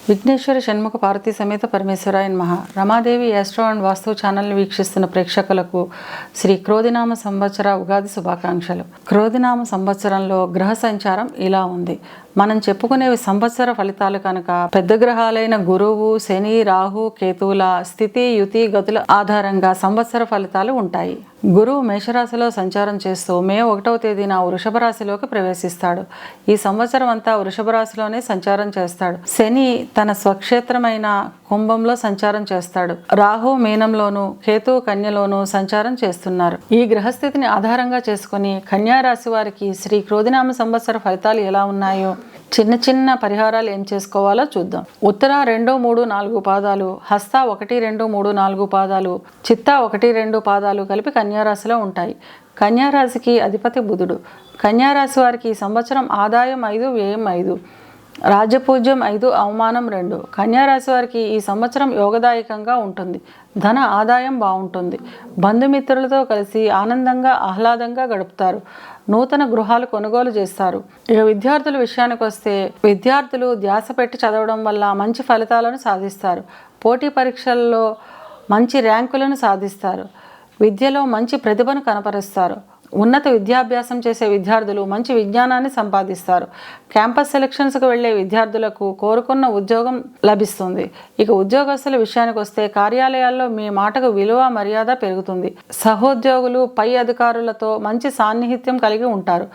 విఘ్నేశ్వర షణ్ముఖ పార్వతీ సమేత పరమేశ్వరాయ నమః. Ramadevi astro and వాస్తు ఛానల్ని వీక్షిస్తున్న ప్రేక్షకులకు శ్రీ క్రోధినామ సంవత్సర ఉగాది శుభాకాంక్షలు. క్రోధినామ సంవత్సరంలో గ్రహ సంచారం ఇలా ఉంది. మనం చెప్పుకునేవి సంవత్సర ఫలితాలు కనుక పెద్ద గ్రహాలైన గురువు, శని, రాహు, కేతువుల స్థితి, యుతి, గతుల ఆధారంగా సంవత్సర ఫలితాలు ఉంటాయి. గురువు మేషరాశిలో సంచారం చేస్తూ మే 1వ తేదీన వృషభ రాశిలోకి ప్రవేశిస్తాడు. ఈ సంవత్సరం అంతా వృషభ రాశిలోనే సంచారం చేస్తాడు. శని తన స్వక్షేత్రమైన కుంభంలో సంచారం చేస్తాడు. రాహు మీనంలోను, కేతువు కన్యలోను సంచారం చేస్తున్నారు. ఈ గ్రహస్థితిని ఆధారంగా చేసుకుని కన్యా రాశి వారికి శ్రీ క్రోధినామ సంవత్సర ఫలితాలు ఎలా ఉన్నాయో, చిన్న చిన్న పరిహారాలు ఏం చేసుకోవాలో చూద్దాం. ఉత్తర 2, 3, 4 పాదాలు, హస్త 1, 2, 3, 4 పాదాలు, చిత్త 1, 2 పాదాలు కలిపి కన్యారాశిలో ఉంటాయి. కన్యారాశికి అధిపతి బుధుడు. కన్యారాశి వారికి ఈ సంవత్సరం ఆదాయం 5, వ్యయం 5, రాజ్యపూజ్యం 5, అవమానం 2. కన్యారాశి వారికి ఈ సంవత్సరం యోగదాయకంగా ఉంటుంది. ధన ఆదాయం బాగుంటుంది. బంధుమిత్రులతో కలిసి ఆనందంగా ఆహ్లాదంగా గడుపుతారు. నూతన గృహాలు కొనుగోలు చేస్తారు. ఇక విద్యార్థుల విషయానికి వస్తే విద్యార్థులు ధ్యాస పెట్టి చదవడం వల్ల మంచి ఫలితాలను సాధిస్తారు. పోటీ పరీక్షల్లో మంచి ర్యాంకులను సాధిస్తారు. విద్యలో మంచి ప్రతిభను కనపరుస్తారు. ఉన్నత విద్యాభ్యాసం చేసే విద్యార్థులు మంచి విజ్ఞానాన్ని సంపాదిస్తారు. క్యాంపస్ సెలక్షన్స్కి వెళ్ళే విద్యార్థులకు కోరుకున్న ఉద్యోగం లభిస్తుంది. ఇక ఉద్యోగస్తుల విషయానికి వస్తే కార్యాలయాల్లో మీ మాటకు విలువ, మర్యాద పెరుగుతుంది. సహోద్యోగులు పై అధికారులతో మంచి సాన్నిహిత్యం కలిగి ఉంటారు.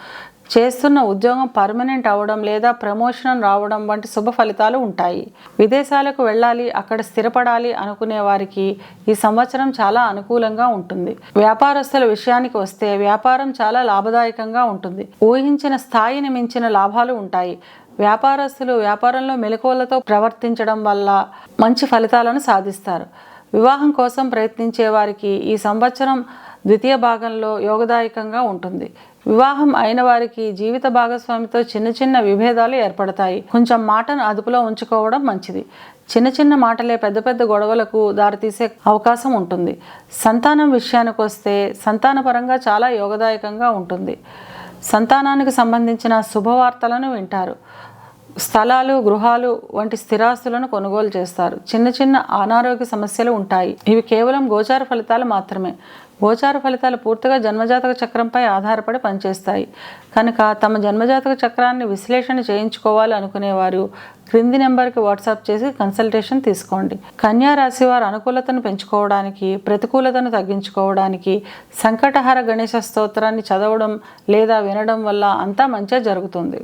చేస్తున్న ఉద్యోగం పర్మనెంట్ అవ్వడం లేదా ప్రమోషన్ రావడం వంటి శుభ ఫలితాలు ఉంటాయి. విదేశాలకు వెళ్ళాలి, అక్కడ స్థిరపడాలి అనుకునే వారికి ఈ సంవత్సరం చాలా అనుకూలంగా ఉంటుంది. వ్యాపారస్తుల విషయానికి వస్తే వ్యాపారం చాలా లాభదాయకంగా ఉంటుంది. ఊహించిన స్థాయిని మించిన లాభాలు ఉంటాయి. వ్యాపారస్తులు వ్యాపారంలో మెలకువలతో ప్రవర్తించడం వల్ల మంచి ఫలితాలను సాధిస్తారు. వివాహం కోసం ప్రయత్నించే వారికి ఈ సంవత్సరం ద్వితీయ భాగంలో యోగదాయకంగా ఉంటుంది. వివాహం అయిన వారికి జీవిత భాగస్వామితో చిన్న చిన్న విభేదాలు ఏర్పడతాయి. కొంచెం మాటను అదుపులో ఉంచుకోవడం మంచిది. చిన్న చిన్న మాటలే పెద్ద పెద్ద గొడవలకు దారితీసే అవకాశం ఉంటుంది. సంతానం విషయానికి వస్తే సంతానపరంగా చాలా యోగదాయకంగా ఉంటుంది. సంతానానికి సంబంధించిన శుభవార్తలను వింటారు. స్థలాలు, గృహాలు వంటి స్థిరాస్తులను కొనుగోలు చేస్తారు. చిన్న చిన్న అనారోగ్య సమస్యలు ఉంటాయి. ఇవి కేవలం గోచార ఫలితాలు మాత్రమే. గోచార ఫలితాలు పూర్తిగా జన్మజాతక చక్రంపై ఆధారపడి పనిచేస్తాయి కనుక తమ జన్మజాతక చక్రాన్ని విశ్లేషణ చేయించుకోవాలి అనుకునేవారు క్రింది నెంబర్కి వాట్సాప్ చేసి కన్సల్టేషన్ తీసుకోండి. కన్యా రాశి వారు అనుకూలతను పెంచుకోవడానికి, ప్రతికూలతను తగ్గించుకోవడానికి సంకటహర గణేశ స్తోత్రాన్ని చదవడం లేదా వినడం వల్ల అంతా మంచిగా జరుగుతుంది.